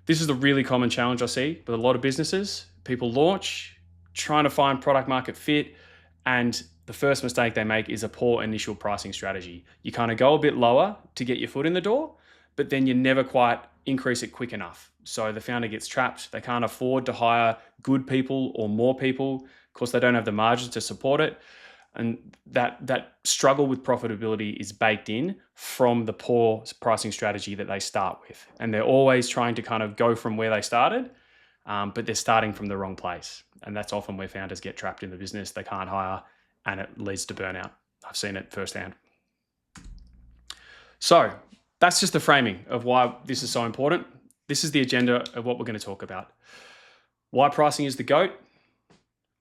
This is the really common challenge I see with a lot of businesses. People launch, trying to find product market fit, and the first mistake they make is a poor initial pricing strategy. You kind of go a bit lower to get your foot in the door, but then you never quite increase it quick enough. So the founder gets trapped. They can't afford to hire good people or more people. Of course, they don't have the margins to support it. And that struggle with profitability is baked in from the poor pricing strategy that they start with. And they're always trying to kind of go from where they started, but they're starting from the wrong place. And that's often where founders get trapped in the business. They can't hire, and it leads to burnout. I've seen it firsthand. So that's just the framing of why this is so important. This is the agenda of what we're going to talk about. Why pricing is the GOAT.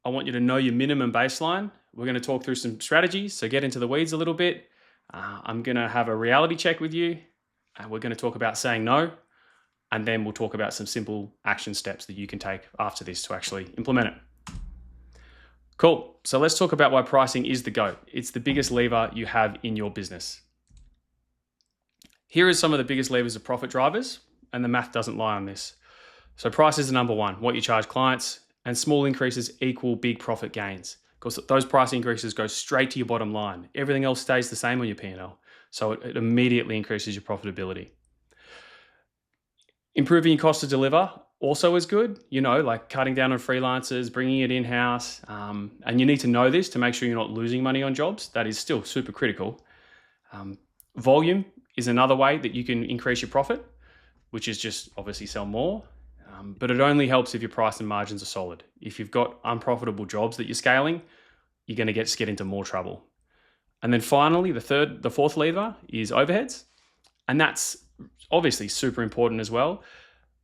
I want you to know your minimum baseline. We're going to talk through some strategies, so get into the weeds a little bit. I'm going to have a reality check with you, and we're going to talk about saying no, and then we'll talk about some simple action steps that you can take after this to actually implement it. Cool. So let's talk about why pricing is the GOAT. It's the biggest lever you have in your business. Here are some of the biggest levers of profit drivers, and the math doesn't lie on this. So price is the number one, what you charge clients, and small increases equal big profit gains. Because those price increases go straight to your bottom line. Everything else stays the same on your P&L. So it immediately increases your profitability. Improving your cost to deliver also is good, like cutting down on freelancers, bringing it in-house. And you need to know this to make sure you're not losing money on jobs. That is still super critical. Volume is another way that you can increase your profit, which is just obviously sell more. But it only helps if your price and margins are solid. If you've got unprofitable jobs that you're scaling, you're going to get into more trouble. And then finally, the fourth lever is overheads. And that's obviously super important as well.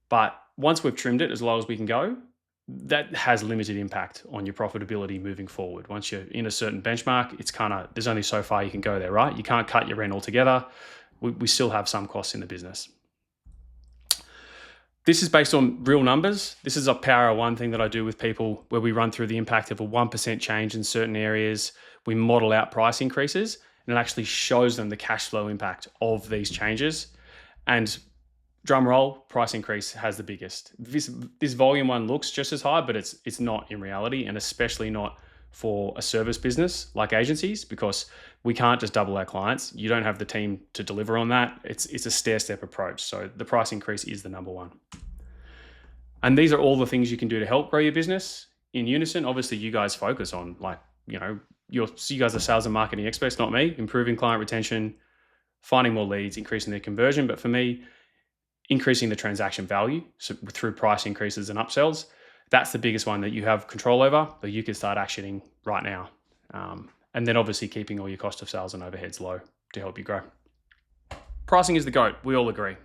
But once we've trimmed it as low as we can go, that has limited impact on your profitability moving forward. Once you're in a certain benchmark, there's only so far you can go there, right? You can't cut your rent altogether. We still have some costs in the business. This is based on real numbers. This is a Power One thing that I do with people where we run through the impact of a 1% change in certain areas. We model out price increases, and it actually shows them the cash flow impact of these changes. And drum roll, price increase has the biggest. This volume one looks just as high, but it's not in reality, and especially not for a service business like agencies, because we can't just double our clients. You don't have the team to deliver on that. It's a stair-step approach. So the price increase is the number one. And these are all the things you can do to help grow your business in unison. Obviously, you guys focus on you guys are sales and marketing experts, not me. Improving client retention, finding more leads, increasing their conversion. But for me, increasing the transaction value through price increases and upsells. That's the biggest one that you have control over, that you can start actioning right now. And then obviously keeping all your cost of sales and overheads low to help you grow. Pricing is the GOAT. We all agree.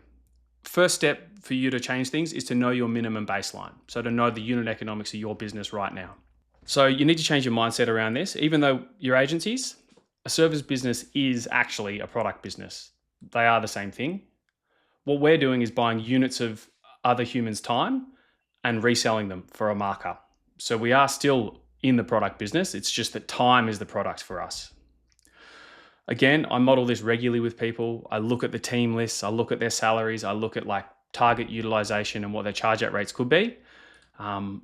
First step for you to change things is to know your minimum baseline. So to know the unit economics of your business right now. So you need to change your mindset around this. Even though you're agencies, a service business is actually a product business. They are the same thing. What we're doing is buying units of other humans' time and reselling them for a markup. So we are still in the product business. It's just that time is the product for us. Again, I model this regularly with people. I look at the team lists. I look at their salaries. I look at target utilization and what their charge out rates could be. And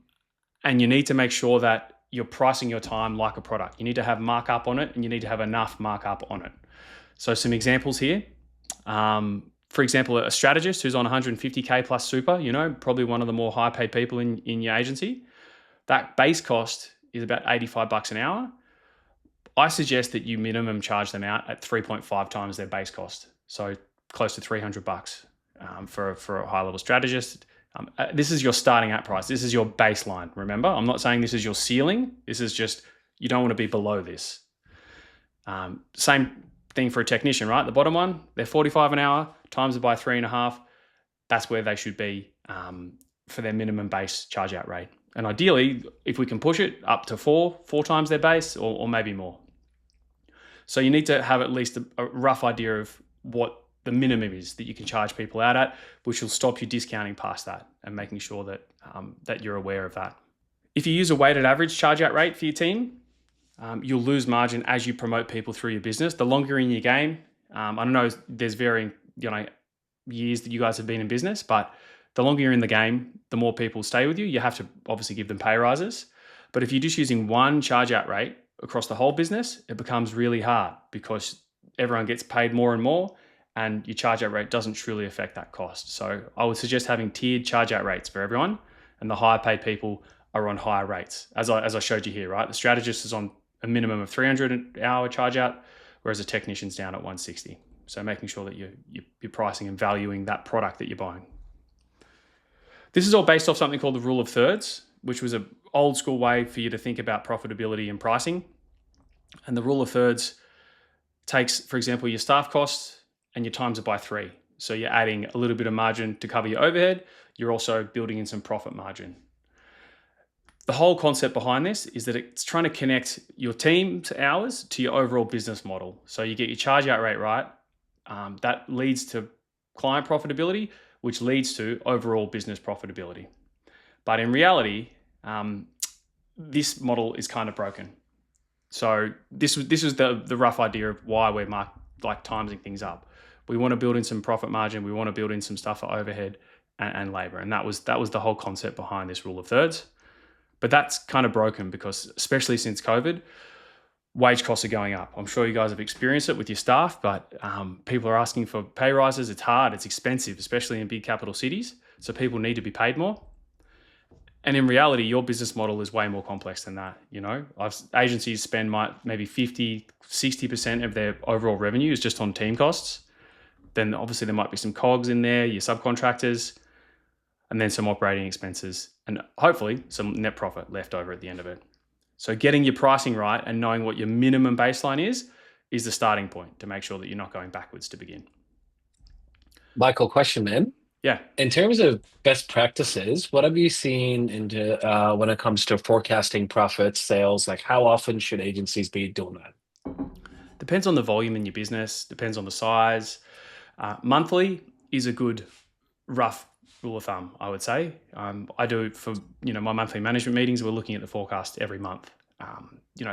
you need to make sure that you're pricing your time like a product. You need to have markup on it, and you need to have enough markup on it. So some examples here. For example, a strategist who's on 150K plus super, probably one of the more high paid people in your agency, that base cost is about $85 an hour. I suggest that you minimum charge them out at 3.5 times their base cost. So close to $300 for a high level strategist. This is your starting at price. This is your baseline. Remember, I'm not saying this is your ceiling. This is just, you don't want to be below this. Same thing for a technician, right? The bottom one, they're 45 an hour, times it by 3.5. That's where they should be for their minimum base charge out rate. And ideally, if we can push it up to four times their base or maybe more. So you need to have at least a rough idea of what the minimum is that you can charge people out at, which will stop you discounting past that and making sure that that you're aware of that. If you use a weighted average charge out rate for your team, you'll lose margin as you promote people through your business. The longer you're in your game, I don't know, there's varying years that you guys have been in business, but the longer you're in the game, the more people stay with you. You have to obviously give them pay rises. But if you're just using one charge out rate across the whole business, it becomes really hard because everyone gets paid more and more, and your charge out rate doesn't truly affect that cost. So I would suggest having tiered charge out rates for everyone, and the higher paid people are on higher rates. As I showed you here, right? The strategist is on a minimum of 300 an hour charge out, whereas a technician's down at 160. So making sure that you're pricing and valuing that product that you're buying. This is all based off something called the rule of thirds, which was an old school way for you to think about profitability and pricing. And the rule of thirds takes, for example, your staff costs and you times it by 3. So you're adding a little bit of margin to cover your overhead. You're also building in some profit margin. The whole concept behind this is that it's trying to connect your team's hours to your overall business model. So you get your charge out rate right. That leads to client profitability, which leads to overall business profitability. But in reality, this model is kind of broken. So this was the rough idea of why we're timesing things up. We want to build in some profit margin. We want to build in some stuff for overhead and labor. And that was the whole concept behind this rule of thirds. But that's kind of broken because, especially since COVID, wage costs are going up. I'm sure you guys have experienced it with your staff, but people are asking for pay rises. It's hard, it's expensive, especially in big capital cities. So people need to be paid more. And in reality, your business model is way more complex than that. You know, agencies spend maybe 50, 60% of their overall revenue is just on team costs. Then obviously there might be some COGS in there, your subcontractors, and then some operating expenses, and hopefully some net profit left over at the end of it. So getting your pricing right and knowing what your minimum baseline is the starting point to make sure that you're not going backwards to begin. Michael, question, man. Yeah. In terms of best practices, what have you seen when it comes to forecasting profits, sales? Like, how often should agencies be doing that? Depends on the volume in your business, depends on the size. Monthly is a good rough rule of thumb, I would say. I do it for my monthly management meetings. We're looking at the forecast every month.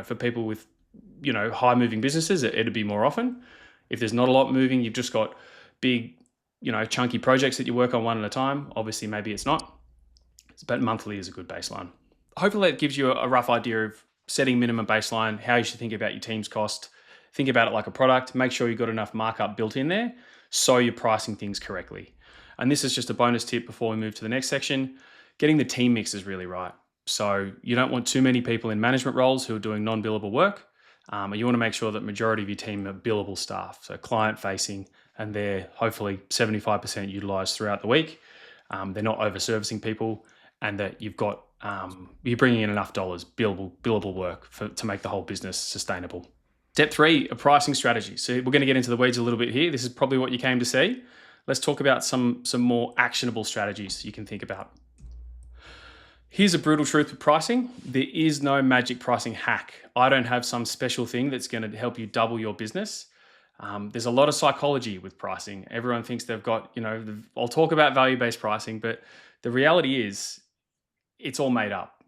For people with high moving businesses, it'd be more often. If there's not a lot moving, you've just got big chunky projects that you work on one at a time. Obviously, maybe it's not, but monthly is a good baseline. Hopefully that gives you a rough idea of setting minimum baseline, how you should think about your team's cost. Think about it like a product. Make sure you've got enough markup built in there so you're pricing things correctly. And this is just a bonus tip before we move to the next section. Getting the team mix is really right. So you don't want too many people in management roles who are doing non-billable work. You want to make sure that majority of your team are billable staff, so client facing, and they're hopefully 75% utilized throughout the week. They're not over-servicing people, and that you've got you're bringing in enough dollars, billable work to make the whole business sustainable. Step 3, a pricing strategy. So we're going to get into the weeds a little bit here. This is probably what you came to see. Let's talk about some more actionable strategies you can think about. Here's a brutal truth with pricing. There is no magic pricing hack. I don't have some special thing that's going to help you double your business. There's a lot of psychology with pricing. Everyone thinks they've got, I'll talk about value-based pricing, but the reality is it's all made up.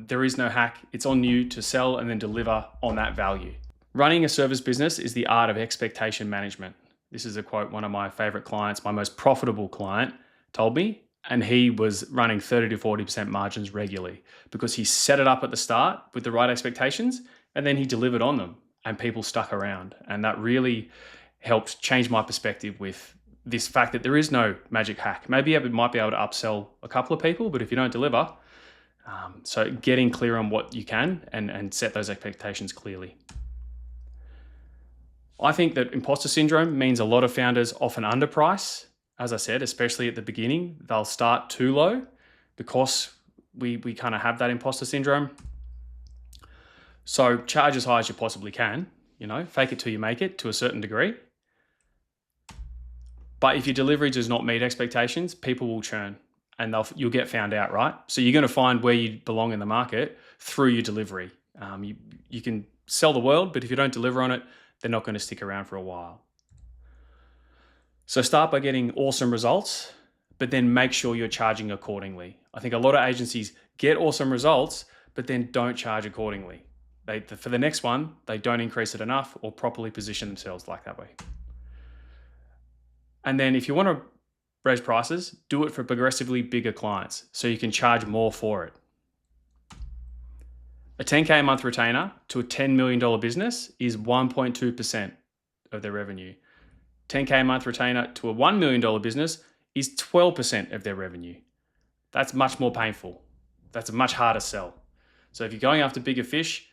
There is no hack. It's on you to sell and then deliver on that value. Running a service business is the art of expectation management. This is a quote one of my favorite clients, my most profitable client, told me, and he was running 30 to 40% margins regularly because he set it up at the start with the right expectations and then he delivered on them and people stuck around. And that really helped change my perspective with this fact that there is no magic hack. Maybe you might be able to upsell a couple of people, but if you don't deliver, so getting clear on what you can and set those expectations clearly. I think that imposter syndrome means a lot of founders often underprice. As I said, especially at the beginning, they'll start too low because we kind of have that imposter syndrome. So charge as high as you possibly can, fake it till you make it to a certain degree. But if your delivery does not meet expectations, people will churn and you'll get found out, right? So you're going to find where you belong in the market through your delivery. You can sell the world, but if you don't deliver on it, they're not going to stick around for a while. So start by getting awesome results, but then make sure you're charging accordingly. I think a lot of agencies get awesome results, but then don't charge accordingly. For the next one, they don't increase it enough or properly position themselves like that way. And then if you want to raise prices, do it for progressively bigger clients so you can charge more for it. A 10K a month retainer to a $10 million business is 1.2% of their revenue. 10K a month retainer to a $1 million business is 12% of their revenue. That's much more painful. That's a much harder sell. So if you're going after bigger fish,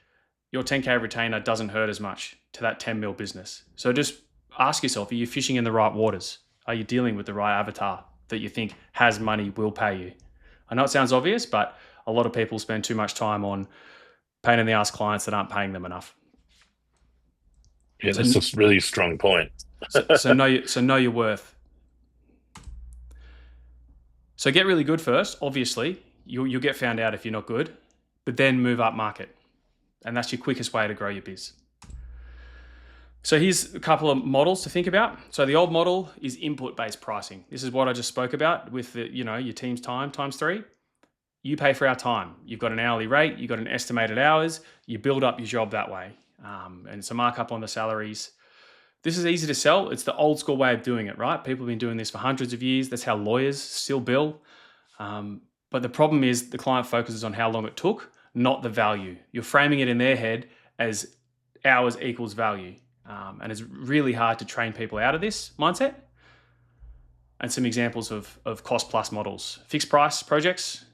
your 10K retainer doesn't hurt as much to that 10 mil business. So just ask yourself, are you fishing in the right waters? Are you dealing with the right avatar that you think has money, will pay you? I know it sounds obvious, but a lot of people spend too much time on pain in the ass clients that aren't paying them enough. Yeah, that's a really strong point. so know your worth. So get really good first. Obviously, you'll get found out if you're not good, but then move up market. And that's your quickest way to grow your biz. So here's a couple of models to think about. So the old model is input-based pricing. This is what I just spoke about with the, your team's time times 3. You pay for our time. You've got an hourly rate. You've got an estimated hours. You build up your job that way. And it's a markup on the salaries. This is easy to sell. It's the old school way of doing it, right? People have been doing this for hundreds of years. That's how lawyers still bill. But the problem is the client focuses on how long it took, not the value. You're framing it in their head as hours equals value. And it's really hard to train people out of this mindset. And some examples of cost plus models. Fixed price projects,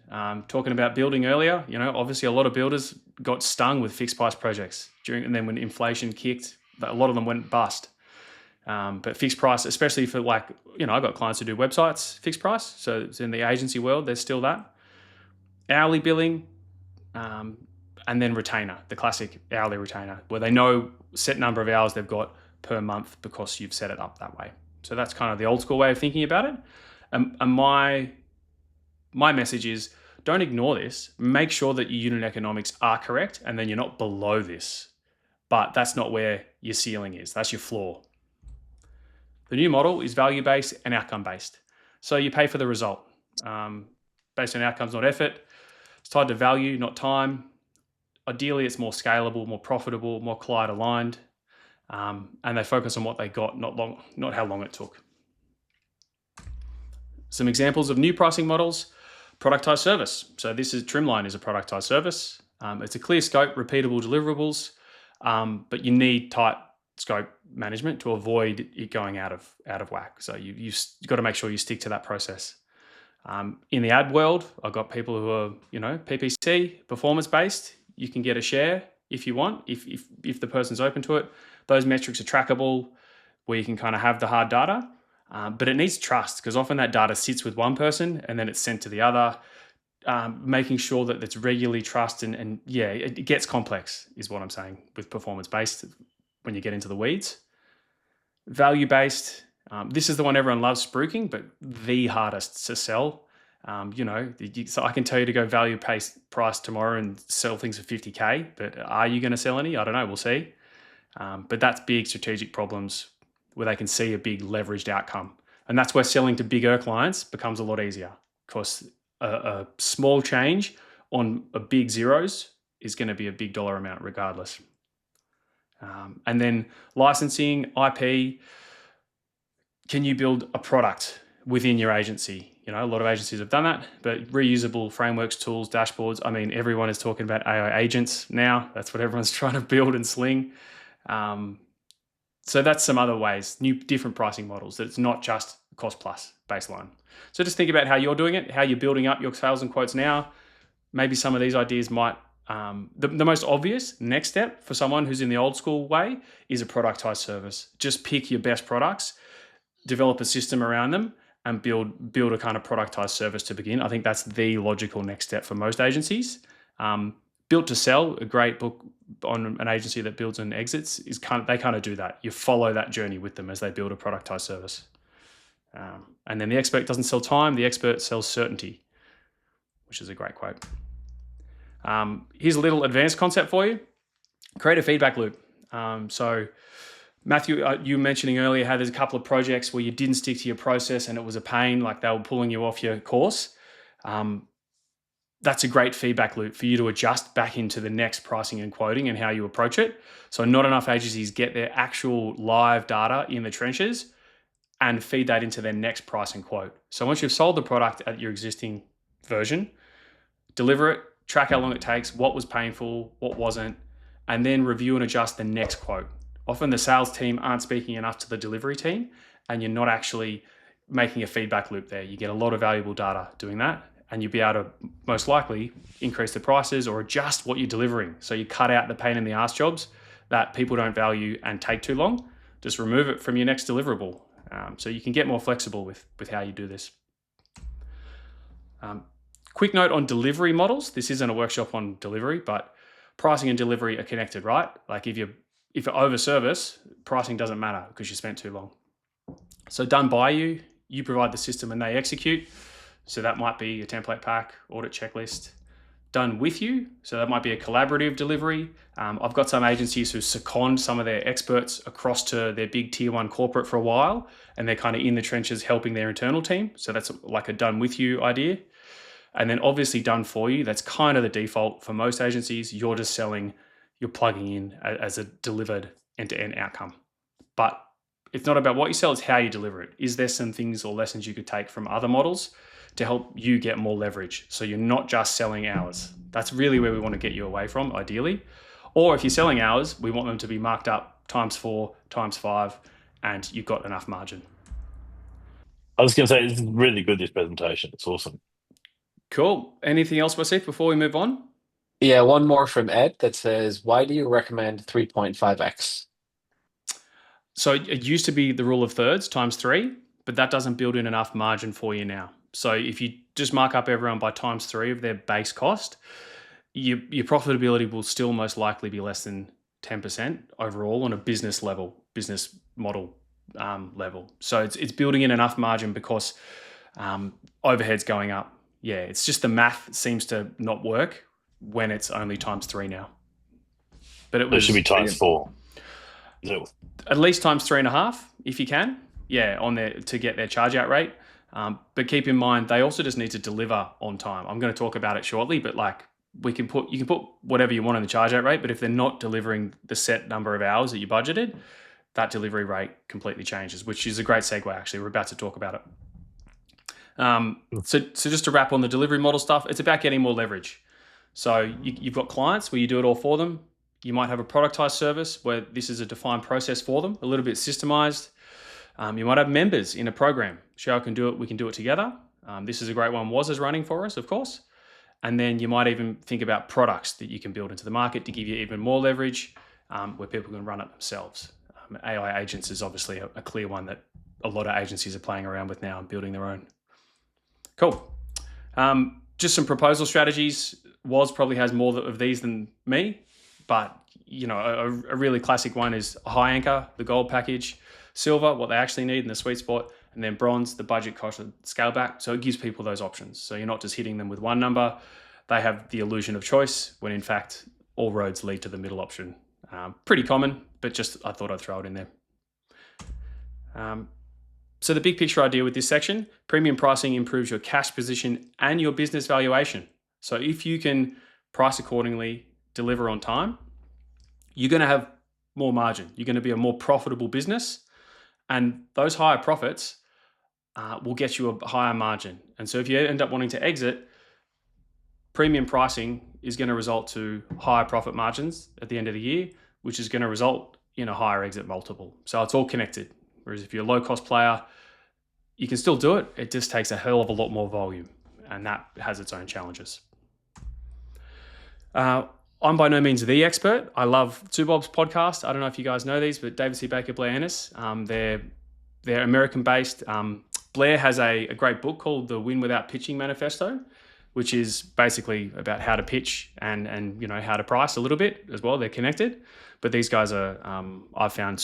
talking about building earlier, obviously a lot of builders got stung with fixed price projects and then when inflation kicked, a lot of them went bust. But fixed price, especially for I've got clients who do websites, fixed price. So it's in the agency world, there's still that. Hourly billing, and then retainer, the classic hourly retainer, where they know set number of hours they've got per month because you've set it up that way. So that's kind of the old school way of thinking about it. And my message is, don't ignore this. Make sure that your unit economics are correct, and then you're not below this. But that's not where your ceiling is. That's your floor. The new model is value-based and outcome-based. So you pay for the result. Based on outcomes, not effort. It's tied to value, not time. Ideally, it's more scalable, more profitable, more client-aligned. And they focus on what they got, not how long it took. Some examples of new pricing models. Productized service. So this is Trimline is a productized service. It's a clear scope, repeatable deliverables, but you need tight scope management to avoid it going out of whack. So you've got to make sure you stick to that process. In the ad world, I've got people who are PPC, performance based. You can get a share if you want, if the person's open to it. Those metrics are trackable, where you can kind of have the hard data. But it needs trust, because often that data sits with one person and then it's sent to the other. Making sure that it's regularly trusted and it gets complex is what I'm saying with performance-based when you get into the weeds. Value-based, this is the one everyone loves spruiking, but the hardest to sell. So I can tell you to go value-based price tomorrow and sell things for 50K, but are you going to sell any? I don't know, we'll see. But that's big strategic problems where they can see a big leveraged outcome. And that's where selling to bigger clients becomes a lot easier, because a small change on a big zeros is going to be a big dollar amount regardless. And then licensing, IP, can you build a product within your agency? A lot of agencies have done that, but reusable frameworks, tools, dashboards. I mean, everyone is talking about AI agents now. That's what everyone's trying to build and sling. So that's some other ways, different pricing models, that it's not just cost plus baseline. So just think about how you're doing it, how you're building up your sales and quotes now. Maybe some of these ideas might, the most obvious next step for someone who's in the old school way is a productized service. Just pick your best products, develop a system around them, and build a kind of productized service to begin. I think that's the logical next step for most agencies. Built to Sell, a great book on an agency that builds and exits, they kind of do that. You follow that journey with them as they build a productized service. And then the expert doesn't sell time, the expert sells certainty, which is a great quote. Here's a little advanced concept for you. Create a feedback loop. So Matthew, you were mentioning earlier how there's a couple of projects where you didn't stick to your process and it was a pain, like they were pulling you off your course. That's a great feedback loop for you to adjust back into the next pricing and quoting and how you approach it. So not enough agencies get their actual live data in the trenches and feed that into their next pricing quote. So once you've sold the product at your existing version, deliver it, track how long it takes, what was painful, what wasn't, and then review and adjust the next quote. Often the sales team aren't speaking enough to the delivery team, and you're not actually making a feedback loop there. You get a lot of valuable data doing that, and you'll be able to most likely increase the prices or adjust what you're delivering. So you cut out the pain in the ass jobs that people don't value and take too long. Just remove it from your next deliverable. So you can get more flexible with how you do this. Quick note on delivery models. This isn't a workshop on delivery, but pricing and delivery are connected, right? Like if you over service, pricing doesn't matter because you spent too long. So done by you, you provide the system and they execute. So that might be a template pack, audit checklist. Done with you, so that might be a collaborative delivery. I've got some agencies who second some of their experts across to their big tier one corporate for a while, and they're kind of in the trenches helping their internal team. So that's like a done with you idea. And then obviously done for you, that's kind of the default for most agencies. You're just selling, you're plugging in as a delivered end-to-end outcome. But it's not about what you sell, it's how you deliver it. Is there some things or lessons you could take from other models to help you get more leverage? So you're not just selling hours. That's really where we want to get you away from, ideally. Or if you're selling hours, we want them to be marked up ×4, ×5, and you've got enough margin. I was going to say, this is really good, this presentation. It's awesome. Cool. Anything else, Wasif, before we move on? Yeah, one more from Ed that says, why do you recommend 3.5x? So it used to be the rule of thirds ×3, but that doesn't build in enough margin for you now. So if you just mark up everyone by ×3 of their base cost, your profitability will still most likely be less than 10% overall on a business model level. So it's building in enough margin because overhead's going up. Yeah, it's just the math seems to not work when it's only ×3 now. But it should be ×4. At least ×3.5 if you can. Yeah, on there to get their charge out rate. But keep in mind, they also just need to deliver on time. I'm going to talk about it shortly, but like you can put whatever you want on the charge out rate, but if they're not delivering the set number of hours that you budgeted, that delivery rate completely changes, which is a great segue. Actually, we're about to talk about it. So just to wrap on the delivery model stuff, it's about getting more leverage. So you've got clients where you do it all for them. You might have a productized service where this is a defined process for them, a little bit systemized. You might have members in a program. Cheryl can do it. We can do it together. This is a great one. Was running for us, of course. And then you might even think about products that you can build into the market to give you even more leverage, where people can run it themselves. AI agents is obviously a clear one that a lot of agencies are playing around with now and building their own. Cool. Just some proposal strategies. Was probably has more of these than me, but a really classic one is high anchor, the gold package, silver, what they actually need in the sweet spot, and then bronze, the budget cost of scale back. So it gives people those options. So you're not just hitting them with one number. They have the illusion of choice when in fact all roads lead to the middle option. Pretty common, but just I thought I'd throw it in there. So the big picture idea with this section, premium pricing improves your cash position and your business valuation. So if you can price accordingly, deliver on time, you're going to have more margin. You're going to be a more profitable business, and those higher profits will get you a higher margin. And so if you end up wanting to exit, premium pricing is going to result to higher profit margins at the end of the year, which is going to result in a higher exit multiple. So it's all connected. Whereas if you're a low cost player, you can still do it. It just takes a hell of a lot more volume, and that has its own challenges. I'm by no means the expert. I love Two Bob's podcast. I don't know if you guys know these, but David C. Baker, Blair Ennis, they're American-based. Blair has a great book called The Win Without Pitching Manifesto, which is basically about how to pitch and how to price a little bit as well. They're connected, but these guys are I've found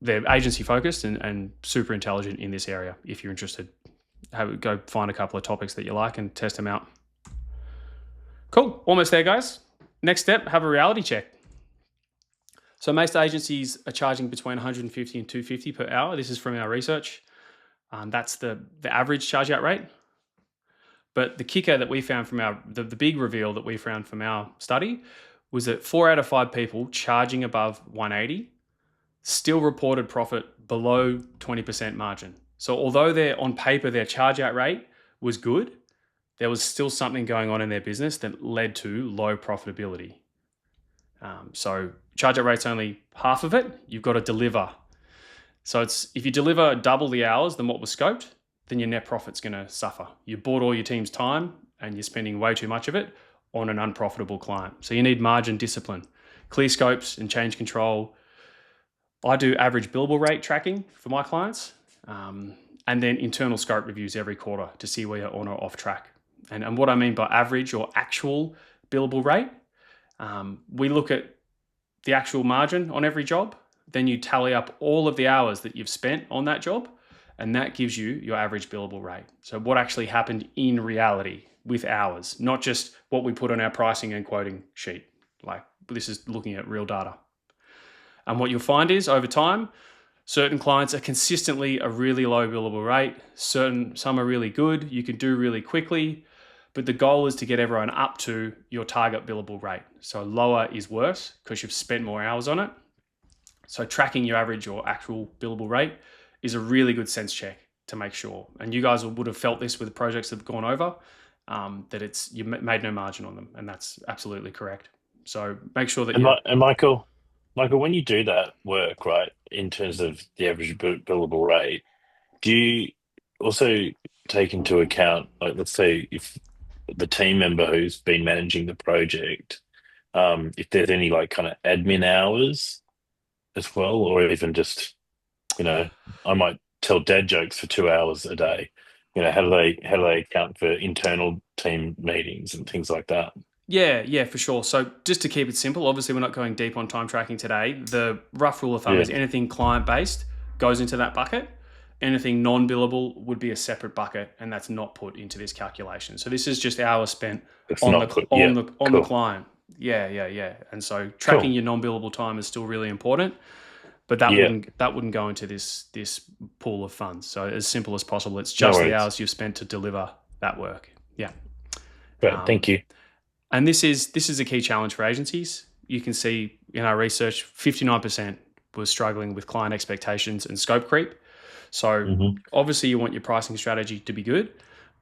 they're agency focused and super intelligent in this area. If you're interested, go find a couple of topics that you like and test them out. Cool, almost there, guys. Next step, have a reality check. So most agencies are charging between 150 and 250 per hour. This is from our research. That's the average charge out rate. But the kicker that we found from the big reveal that we found from our study was that 4 out of 5 people charging above 180 still reported profit below 20% margin. So although on paper their charge out rate was good, there was still something going on in their business that led to low profitability. So charge out rate's only half of it. You've got to deliver. So if you deliver double the hours than what was scoped, then your net profit's going to suffer. You bought all your team's time and you're spending way too much of it on an unprofitable client. So you need margin discipline, clear scopes and change control. I do average billable rate tracking for my clients, and then internal scope reviews every quarter to see where you're on or off track. And what I mean by average or actual billable rate, we look at the actual margin on every job, then you tally up all of the hours that you've spent on that job, and that gives you your average billable rate. So what actually happened in reality with hours, not just what we put on our pricing and quoting sheet. Like, this is looking at real data. And what you'll find is over time, certain clients are consistently a really low billable rate. Some are really good, you can do really quickly, but the goal is to get everyone up to your target billable rate. So lower is worse because you've spent more hours on it. So tracking your average or actual billable rate is a really good sense check to make sure. And you guys would have felt this with the projects that have gone over, that you made no margin on them, and that's absolutely correct. So make sure that and Michael, when you do that work, right, in terms of the average billable rate, do you also take into account, like, let's say if the team member who's been managing the project, if there's any like kind of admin hours as well, or even just, I might tell dad jokes for 2 hours a day. How do they account for internal team meetings and things like that? Yeah, for sure. So just to keep it simple, obviously we're not going deep on time tracking today. The rough rule of thumb is anything client-based goes into that bucket. Anything non-billable would be a separate bucket, and that's not put into this calculation. So this is just hours spent on the client. Yeah. And so tracking your non-billable time is still really important, but that wouldn't go into this pool of funds. So as simple as possible, it's just the hours you've spent to deliver that work. Yeah. Great, thank you. And this is a key challenge for agencies. You can see in our research, 59% was struggling with client expectations and scope creep. So obviously you want your pricing strategy to be good,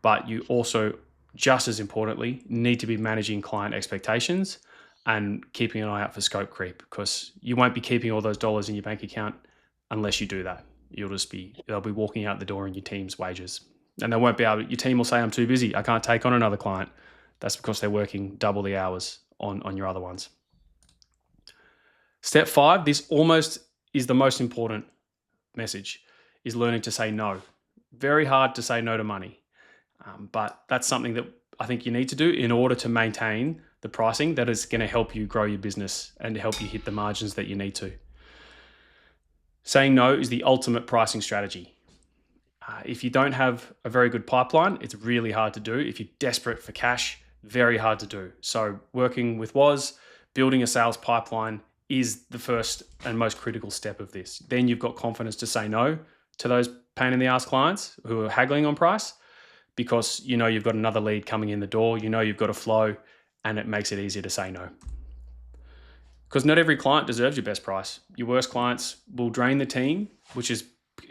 but you also, just as importantly, need to be managing client expectations and keeping an eye out for scope creep, because you won't be keeping all those dollars in your bank account unless you do that. They'll be walking out the door in your team's wages, and your team will say, I'm too busy, I can't take on another client. That's because they're working double the hours on your other ones. Step 5, this almost is the most important message, is learning to say no. Very hard to say no to money, but that's something that I think you need to do in order to maintain the pricing that is going to help you grow your business and to help you hit the margins that you need to. Saying no is the ultimate pricing strategy. If you don't have a very good pipeline, it's really hard to do. If you're desperate for cash, very hard to do. So working with building a sales pipeline is the first and most critical step of this. Then you've got confidence to say no to those pain in the ass clients who are haggling on price, because you've got another lead coming in the door, you've got a flow, and it makes it easier to say no. Because not every client deserves your best price. Your worst clients will drain the team, which is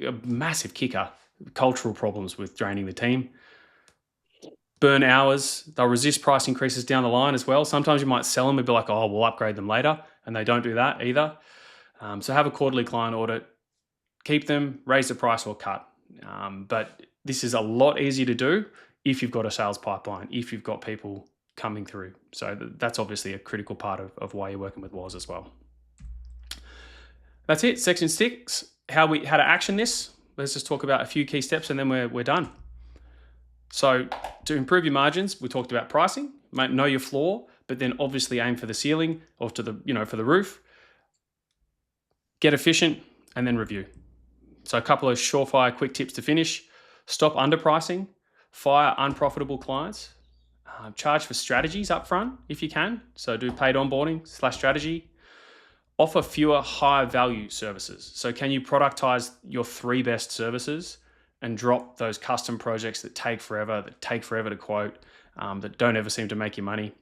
a massive kicker. Cultural problems with draining the team. Burn hours. They'll resist price increases down the line as well. Sometimes you might sell them and be like, oh, we'll upgrade them later. And they don't do that either. So have a quarterly client audit. Keep them, raise the price or cut. But this is a lot easier to do if you've got a sales pipeline, if you've got people coming through. So that's obviously a critical part of why you're working with WOS as well. That's it. Section 6, how to action this. Let's just talk about a few key steps and then we're done. So to improve your margins, we talked about pricing, know your floor, but then obviously aim for the ceiling or for the roof. Get efficient and then review. So a couple of surefire quick tips to finish. Stop underpricing, fire unprofitable clients, charge for strategies up front if you can. So do paid onboarding / strategy. Offer fewer high value services. So can you productize your 3 best services and drop those custom projects that take forever to quote, that don't ever seem to make you money?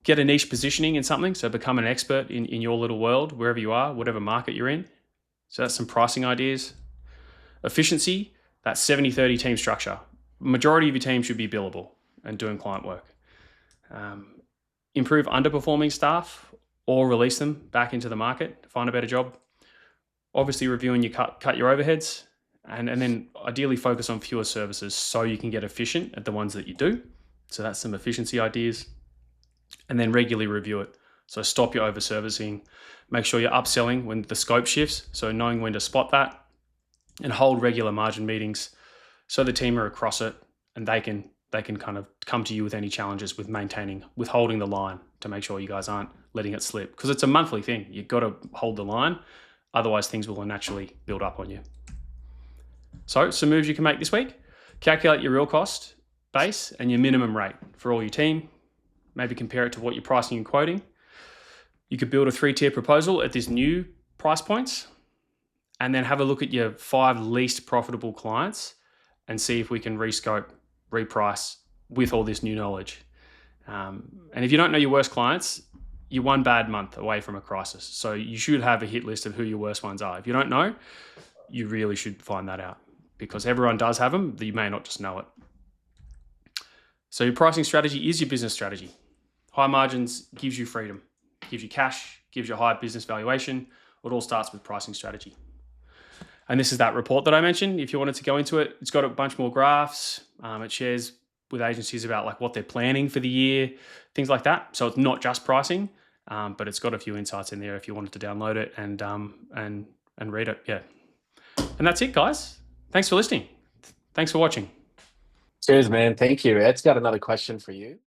Get a niche positioning in something. So become an expert in your little world, wherever you are, whatever market you're in. So that's some pricing ideas. Efficiency, that's 70-30 team structure. Majority of your team should be billable and doing client work. Improve underperforming staff or release them back into the market, find a better job. Obviously reviewing your cut your overheads, and then ideally focus on fewer services so you can get efficient at the ones that you do. So that's some efficiency ideas. And then regularly review it. So stop your overservicing, make sure you're upselling when the scope shifts, so knowing when to spot that, and hold regular margin meetings so the team are across it and they can kind of come to you with any challenges with holding the line to make sure you guys aren't letting it slip, because it's a monthly thing. You've got to hold the line, otherwise things will naturally build up on you. So some moves you can make this week: calculate your real cost base and your minimum rate for all your team. Maybe compare it to what you're pricing and quoting. You could build a 3-tier proposal at these new price points, and then have a look at your 5 least profitable clients and see if we can rescope, reprice with all this new knowledge. And if you don't know your worst clients, you're one bad month away from a crisis. So you should have a hit list of who your worst ones are. If you don't know, you really should find that out, because everyone does have them. You may not just know it. So your pricing strategy is your business strategy. High margins gives you freedom, gives you cash, gives you a high business valuation. It all starts with pricing strategy. And this is that report that I mentioned. If you wanted to go into it, it's got a bunch more graphs. It shares with agencies about like what they're planning for the year, things like that. So it's not just pricing, but it's got a few insights in there if you wanted to download it and read it. Yeah. And that's it, guys. Thanks for listening. Thanks for watching. Cheers, man. Thank you. Ed's got another question for you.